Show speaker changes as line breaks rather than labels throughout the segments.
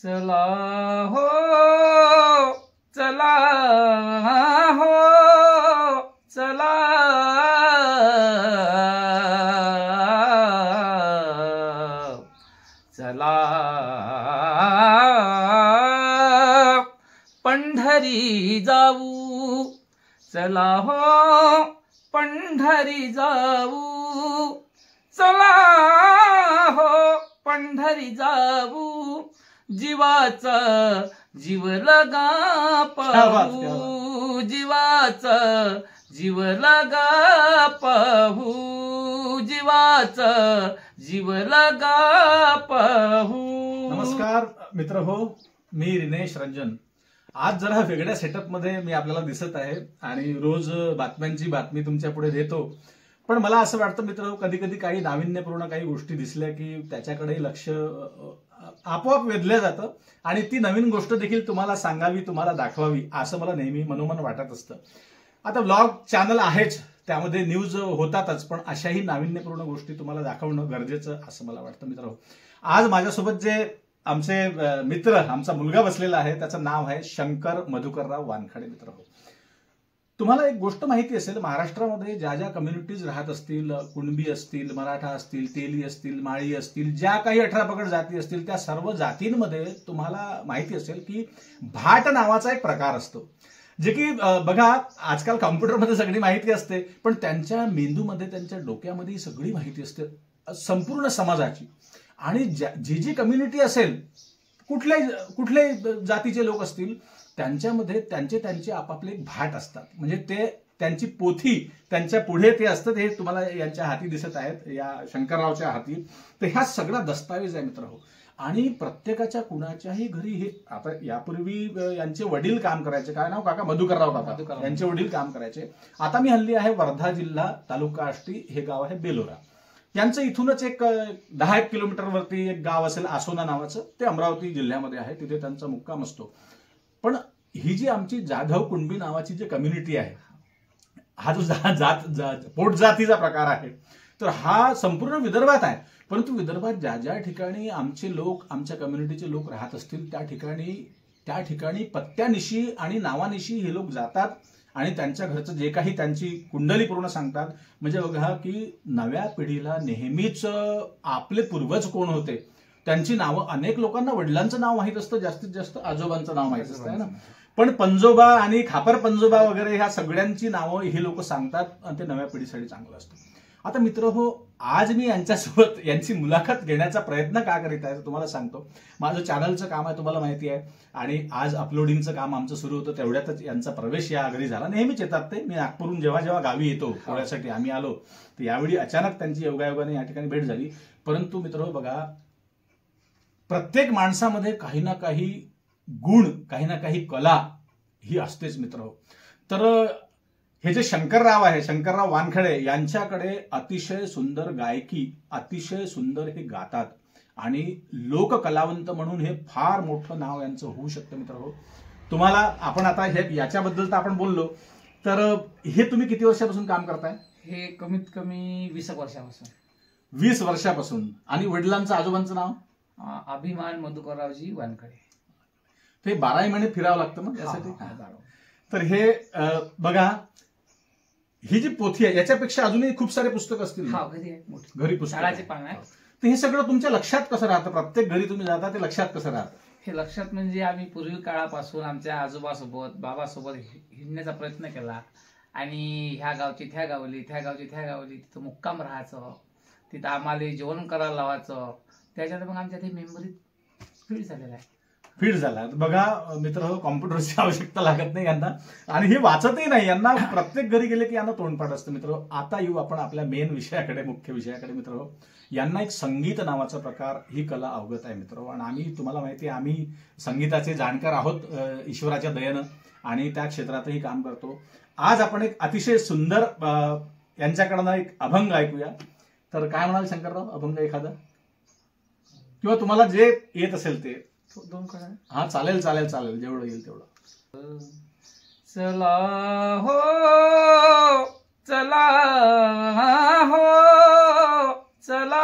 चला हो चला हो चला चला पंढरी जाऊ चला हो पंढरी जाऊ चला हो पंढरी जाऊ जीवाचा जीव लगा पाहू जीवाचा जीव लगा पाहू जीवाचा जीव लगा पाहू।
नमस्कार मित्र हो, मी रिनेश रंजन। आज जरा वेगळ्या सेटअप मध्ये मी आपल्याला दिसत आहे आणि रोज बातम्यांची बातमी तुमच्या पुढे देतो, पण मला असं वाटतं मित्र, कधी कधी काही नाविन्यपूर्ण काही गोष्टी दिसल्या की त्याच्याकडे लक्ष आपोआप वेधलं जातं आणि ती नवीन गोष्ट देखील तुम्हाला सांगावी, तुम्हाला दाखवावी असं मला नेहमी मनोमन वाटत असतं। आता व्लॉग चॅनल आहेच, त्यामध्ये न्यूज होतातच, पण अशाही नाविन्यपूर्ण गोष्टी तुम्हाला दाखवणं गरजेचं असं मला वाटतं मित्र। आज माझ्यासोबत जे आमचे मित्र, आमचा मुलगा बसलेला आहे, त्याचं नाव आहे शंकर मधुकरराव वानखडे मित्र। तुम्हाला एक गोष्ट माहिती असेल, महाराष्ट्रामध्ये ज्या ज्या कम्युनिटीज राहत असतील, कुणबी असतील, मराठा असतील, तेली असतील, माळी असतील, ज्या काही 18 पगड जाती असतील, त्या सर्व जातींमध्ये तुम्हाला माहिती असेल की भाट नावाचा एक प्रकार असतो, जे की बघा आजकाल कॉम्प्युटरमध्ये सगळी माहिती असते, पण त्यांच्या मेंदूमध्ये, त्यांच्या डोक्यामध्ये सगळी माहिती असते संपूर्ण समाजाची। आणि जी जी कम्युनिटी असेल, कुठल्याही जातीचे लोक असतील, त्यांच्यामध्ये त्यांचे त्यांचे आपापले भाट असतात, म्हणजे ते त्यांची पोथी त्यांच्या पुढे ते असतं। हे तुम्हाला यांच्या हाती दिसत आहेत, या शंकररावच्या हाती, तर ह्या सगळा दस्तावेज आहे मित्र हो। आणि प्रत्येकाच्या कुणाच्याही घरी हे, आता यापूर्वी यांचे वडील काम करायचे, काय नाव काका? मधुकरराव काका, यांचे वडील काम करायचे। आता मी हल्ली आहे वर्धा जिल्हा, तालुका आष्टी, हे गाव आहे बेलोरा। यांचं इथूनच एक 10 किलोमीटरवरती एक गाव असेल आसोना नावाचं, ते अमरावती जिल्ह्यामध्ये आहे, तिथे त्यांचा मुक्काम असतो। पण ही जी आमची जाधव कुणबी नावाची जी कम्युनिटी आहे, हा जो पोट जातीचा प्रकार आहे, तर हा संपूर्ण विदर्भात आहे। परंतु विदर्भात ज्या ज्या ठिकाणी आमचे लोक, आमच्या कम्युनिटीचे लोक राहत असतील, त्या ठिकाणी पत्त्यानिशी आणि नावानिशी हे लोक जातात आणि त्यांच्या घरचं जे काही त्यांची कुंडली पूर्ण सांगतात। म्हणजे बघा की नव्या पिढीला नेहमीच आपले पूर्वज कोण होते त्यांची नावं, अनेक लोकांना वडिलांचं नाव माहित असतं, जास्तीत जास्त आजोबांचं नाव माहित असतं ना, पण पंजोबा आणि खापर पंजोबा वगैरे ह्या सगळ्यांची नावं हे लोक सांगतात आणि ते नव्या पिढीसाठी चांगलं असतं। आता मित्र हो, आज मी यांच्यासोबत यांची मुलाखत घेण्याचा प्रयत्न का करीत आहे तुम्हाला सांगतो। माझं चॅनलचं काम आहे, तुम्हाला माहिती आहे, आणि आज अपलोडिंगचं काम आमचं सुरू होतं, तेवढ्यातच यांचा प्रवेश या घरी झाला। नेहमीच येतात ते, मी नागपूरहून जेव्हा जेव्हा गावी येतो पोळ्यासाठी आम्ही आलो, तर यावेळी अचानक त्यांची योगायोगाने या ठिकाणी भेट झाली। परंतु मित्र हो बघा, प्रत्येक माणसामध्ये काही ना काही गुण, काही ना काही कला ही असतेच मित्र हो। तर हे जे शंकरराव आहे, शंकरराव वानखडे, यांच्याकडे अतिशय सुंदर गायकी, अतिशय सुंदर हे गातात आणि लोककलावंत म्हणून हे फार मोठं नाव यांचं होऊ शकतं मित्र हो। तुम्हाला आपण आता हे याच्याबद्दल तर आपण बोललो, तर हे तुम्ही किती वर्षापासून काम करताय?
हे कमीत कमी 20 वर्षापासून।
20 वर्षापासून। आणि वडिलांचं, आजोबांचं नाव?
अभिमान मधुकररावजी वानखडे।
ते 12 महिने फिरावं लागतं मग यासाठी। तर हे बघा, ही जी पोथी आहे याच्यापेक्षा अजूनही खूप सारे पुस्तक असतील घरी,
पुस्तकाचे पान आहे।
तर हे सगळं तुमच्या लक्षात कसं राहतं? प्रत्येक घरी तुम्ही जाता ते लक्षात कसं राहतं?
हे लक्षात म्हणजे आम्ही पूर्वी काळापासून आमच्या आजोबासोबत, बाबासोबत हिंडण्याचा प्रयत्न केला आणि ह्या गावची त्या गावली, त्या गावची त्या गावली, तिथं मुक्काम राहायचं, तिथं आम्हाला जेवण करायला लावायचं, त्याच्यात मग आमच्या ते मेमरी फिट झालेला आहे।
फिट झाला। बघा मित्र हो, कॉम्प्युटरची आवश्यकता लागत नाही यांना, आणि हे वाचतही नाही, यांना प्रत्येक घरी गेले की यांना तोंडपाठ असतं मित्र। आता येऊ आपण आपल्या मेन विषयाकडे, मुख्य विषयाकडे मित्र हो। यांना एक संगीत नावाचा प्रकार, ही कला अवगत आहे मित्र, आणि आम्ही, तुम्हाला माहिती आहे, आम्ही संगीताचे जाणकार आहोत ईश्वराच्या दयेनं, आणि त्या क्षेत्रातही काम करतो। आज आपण एक अतिशय सुंदर यांच्याकडनं एक अभंग ऐकूया। तर काय म्हणाल शंकरराव, अभंग एखादा, किंवा तुम्हाला जे येत असेल ते? हा चालेल चालेल चालेल, जेवढं येईल तेवढं।
चला हो चला हो चला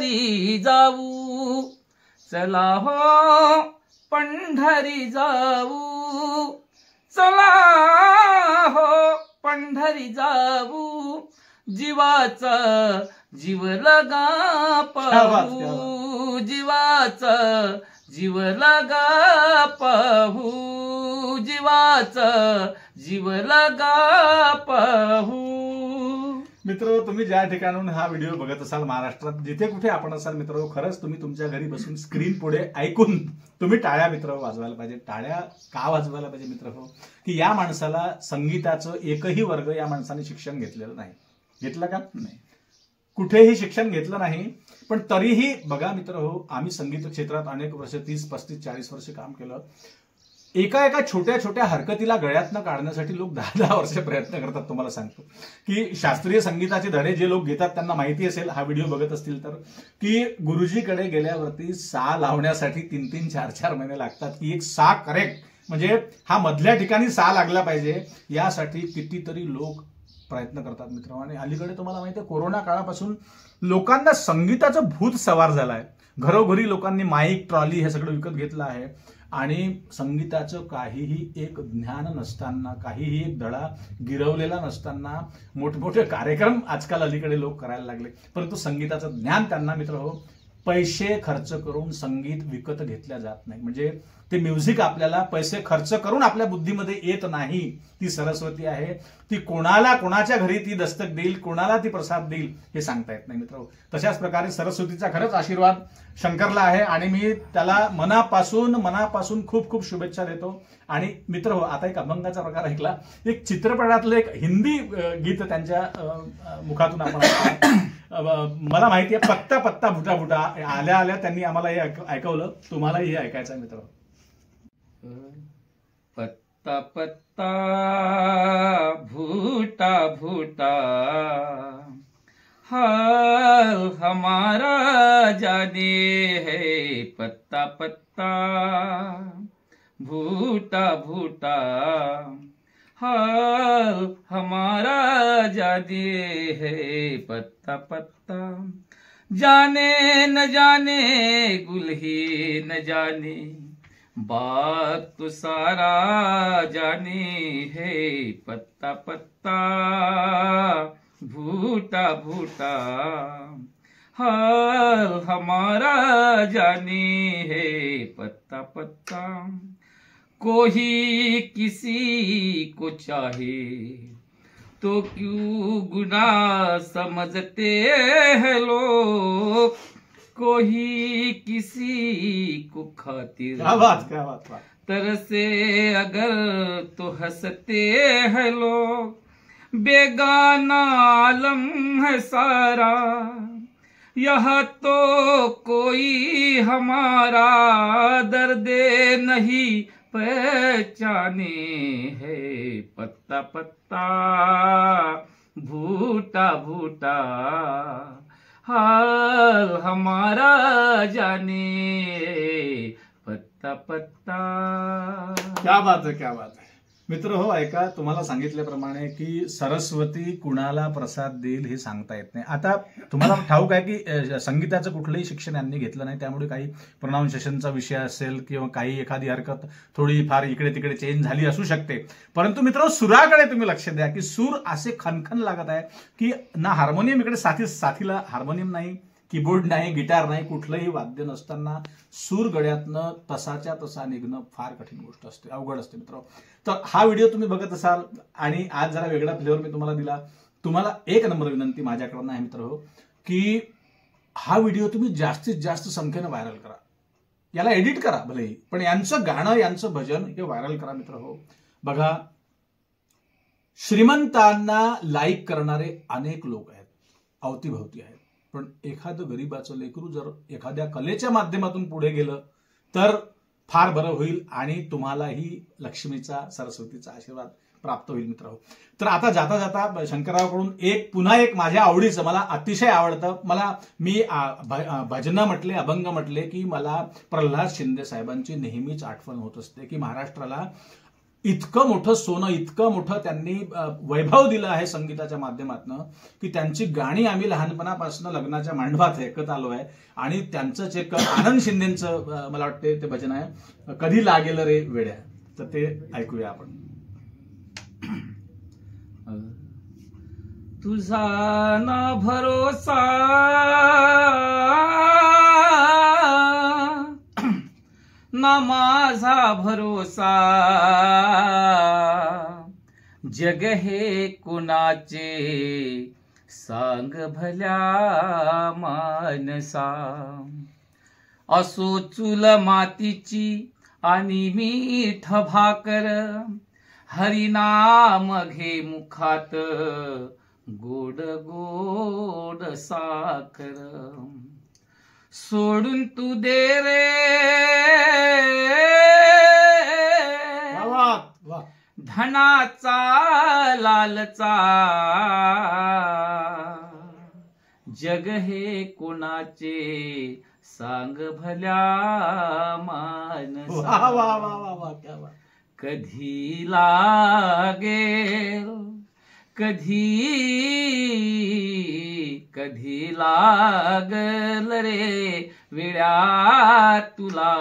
पंढरी जाऊ, चला हो पंढरी जाऊ, चला हो पंढरी जाऊ, जीवाचा जीव लगा पाहू, जीवाचा जीव लगा पाहू, जीवाचा जीव लगा पाहू.
मित्र, तुम्ही ज्या ठिकाणून हा व्हिडिओ बघत असाल महाराष्ट्रात जिथे कुठे आपण असाल मित्र, खरंच तुम्ही तुमच्या घरी बसून स्क्रीन पुढे ऐकून तुम्ही टाळ्या मित्र वाजवायला पाहिजे. टाळ्या का वाजवायला पाहिजे मित्र हो, की या माणसाला संगीताचं एकही वर्ग या माणसाने शिक्षण घेतलेलं नाही. घेतलं का? नाही, कुठेही शिक्षण घेतलं नाही. पण तरीही बघा मित्र हो, आम्ही संगीत क्षेत्रात अनेक वर्ष 30, 35, 40 वर्ष काम केलं. एका एका छोट्या छोट्या हरकतीला गळ्यातनं काढण्यासाठी लोक 10-10 वर्ष प्रयत्न करतात. तुम्हाला सांगतो की शास्त्रीय संगीताचे धडे जे लोक घेतात त्यांना माहिती असेल, हा व्हिडिओ बघत असतील तर, की गुरुजीकडे गेल्यावरती सा लावण्यासाठी 3-3, 4-4 महिने लागतात. की एक सा करेक्ट म्हणजे हा मधल्या ठिकाणी सा लागला पाहिजे, यासाठी कितीतरी लोक प्रयत्न करतात मित्र. आणि अलीकडे तुम्हाला माहिती आहे, कोरोना काळापासून लोकांना संगीताचं भूत सवार झालं आहे. घरोघरी लोकांनी माईक, ट्रॉली हे सगळं विकत घेतलं आहे. आणि संगीताचं काहीही एक ज्ञान नसताना, काहीही एक धडा गिरवलेला नसताना मोठमोठे कार्यक्रम आजकाल अलीकडे लोक करायला लागले. परंतु संगीताचं ज्ञान त्यांना मित्र हो, पैसे खर्च करून संगीत विकत घेतल्या जात नाही. म्हणजे ते म्युझिक आपल्याला पैसे खर्च करून आपल्या बुद्धीमध्ये येत नाही. ती सरस्वती आहे, ती कोणाला कोणाच्या घरी ती दस्तक देईल, कोणाला ती प्रसाद देईल हे सांगता येत नाही मित्र. तशाच प्रकारे सरस्वतीचा खरंच आशीर्वाद शंकरला आहे आणि मी त्याला मनापासून खूप खूप शुभेच्छा देतो. आणि मित्र हो, आता एक अभंगाचा प्रकार ऐकला, एक चित्रपटातलं एक हिंदी गीत त्यांच्या मुखातून आपण मला माहिती आहे, पत्ता पत्ता भुटा भुटा, आल्या आल्या त्यांनी आम्हाला हे ऐकवलं. तुम्हालाही हे ऐकायचं आहे मित्र.
पत्ता पत्ता भूटा भूटा, हाल हमारा जाने है, पत्ता पत्ता भूटा भूटा, हाल हमारा जाने है, पत्ता पत्ता. जाने न जाने गुल ही न जाने, बात तो सारा जाने है, पत्ता पत्ता भूटा भूटा, हाल हमारा जाने है, पत्ता पत्ता. कोई किसी को चाहे तो क्यों गुनाह समझते हैं लोग, कोई किसी को खातिर
क्या बात
तरसे अगर तो हंसते हैं लोग, बेगाना आलम है सारा, यह तो कोई हमारा दर्द नहीं पहचाने है, पत्ता पत्ता भूटा भूटा, हाल हमारा जाने, पत्ता पत्ता.
क्या बात है, क्या बात है मित्र हो. ऐका, तुम्हाला सांगितल्याप्रमाणे की सरस्वती कुणाला प्रसाद देईल हे सांगता येत नाही. आता तुम्हाला ठाऊक आहे की संगीताचं कुठलंही शिक्षण यांनी घेतलं नाही, त्यामुळे काही प्रोनाऊन्सिएशनचा विषय असेल किंवा काही एखादी हरकत थोडी फार इकडे तिकडे चेंज झाली असू शकते. परंतु मित्र, सुराकडे तुम्ही लक्ष द्या की सूर असे खनखन लागत आहे की ना हार्मोनियम इकडे साथीला हार्मोनियम नाही, कीबोर्ड नाही, गिटार नाही, कुठलंही वाद्य नसताना सूर गळ्यातनं तसाच्या तसा निघणं फार कठीण गोष्ट असते, अवघड असते मित्र. तर हा व्हिडिओ तुम्ही बघत असाल आणि आज जरा वेगळा फ्लेवर मी तुम्हाला दिला. तुम्हाला एक नंबर विनंती माझ्याकडनं आहे मित्र हो, की हा व्हिडिओ तुम्ही जास्तीत जास्त संख्येनं व्हायरल करा. याला एडिट करा भलेही, पण यांचं गाणं, यांचं भजन हे व्हायरल करा मित्र हो. बघा, श्रीमंतांना लाईक करणारे अनेक लोक आहेत, अवतीभवती आहेत. पण एखादं गरीबाचं लेकरू जर एखाद्या कलेच्या माध्यमातून पुढे गेलं तर फार बरं होईल आणि तुम्हालाही लक्ष्मीचा, सरस्वतीचा आशीर्वाद प्राप्त होईल मित्र हो. तर आता जाता जाता शंकररावकडून पुन्हा एक माझ्या आवडीचं, मला अतिशय आवडतं, मी भजनं म्हटले, अभंग म्हटले की मला प्रल्हाद शिंदे साहेबांची नेहमीच आठवण होत असते की महाराष्ट्राला इतकं मोठं सोनं, इतकं मोठं त्यांनी वैभव दिलं आहे संगीताच्या माध्यमातून की त्यांची गाणी आम्ही लहानपणापासून लग्नाच्या मांडवात ऐकत आलो आहे. आणि त्यांचंच एक आनंद शिंदेचं मला वाटते ते भजन आहे, कधी लागेल रे वेड्या, तर ते ऐकूया आपण.
तुझा ना भरोसा ना माझा भरोसा, जग हे कुणाचे सांग भल्या मानसा. असो चूल मातीची आणि मीठ भाकर, हरिनाम घे मुखात गोड गोड साखर. सोडून तू दे रे धनाचा लालचा, जग हे कोणाचे सांग भल्या मानसा. कधी लागेल कधी लागल रे विड्या तुला,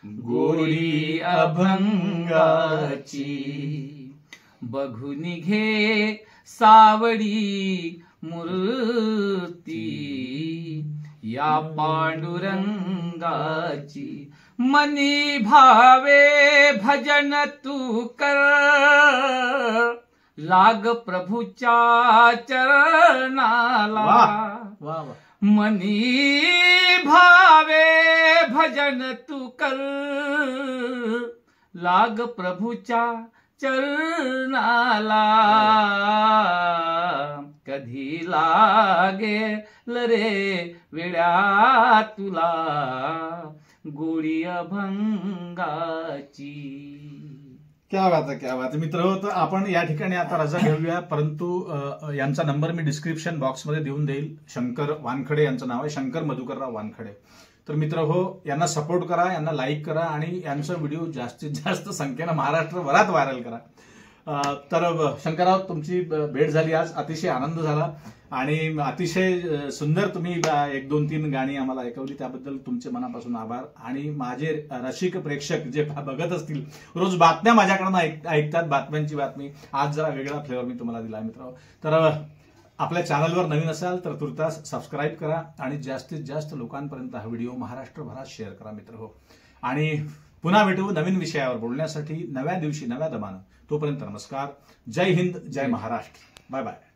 गोडी अभंगाची बघून घे सावडी मूर्ती या पांडुरंगाची. मनी भावे भजन तू कर, लाग प्रभूच्या चरणाला. मनी भावे भजन तू कर, लाग प्रभूच्या चरणाला. कधी लागेल रे वेड्या तुला, गोडी अभंगाची.
क्या बात आहे, क्या बात आहे. मित्र, तर आपण या ठिकाणी आता रजा घेऊया, परंतु यांचा नंबर मी डिस्क्रिप्शन बॉक्समध्ये देऊन देईल. शंकर वानखडे यांचं नाव आहे, शंकर मधुकरराव वानखडे. तर मित्र हो, यांना सपोर्ट करा, यांना लाईक करा आणि यांचा व्हिडिओ जास्तीत जास्त संख्येनं महाराष्ट्रभरात व्हायरल करा. तर शंकरराव, तुमची भेट झाली आज, अतिशय आनंद झाला आणि अतिशय सुंदर तुम्ही 1, 2, 3 गाणी आम्हाला ऐकवली, त्याबद्दल तुमचे मनापासून आभार. आणि माझे रसिक प्रेक्षक जे बघत असतील, रोज बातम्या माझ्याकडनं ऐकतात, बातम्यांची बातमी, आज जरा वेगळा फ्लेवर मी तुम्हाला दिला मित्र. तर आपल्या चॅनलवर नवीन असाल तर तुर्तास सबस्क्राईब करा आणि जास्तीत जास्त लोकांपर्यंत हा व्हिडिओ महाराष्ट्रभरात शेअर करा मित्र हो. आणि पुन्हा भेटू नवीन विषयावर बोलण्यासाठी, नव्या दिवशी नव्या दमानं. तोपर्यंत नमस्कार. जय हिंद, जय महाराष्ट्र. Bye bye.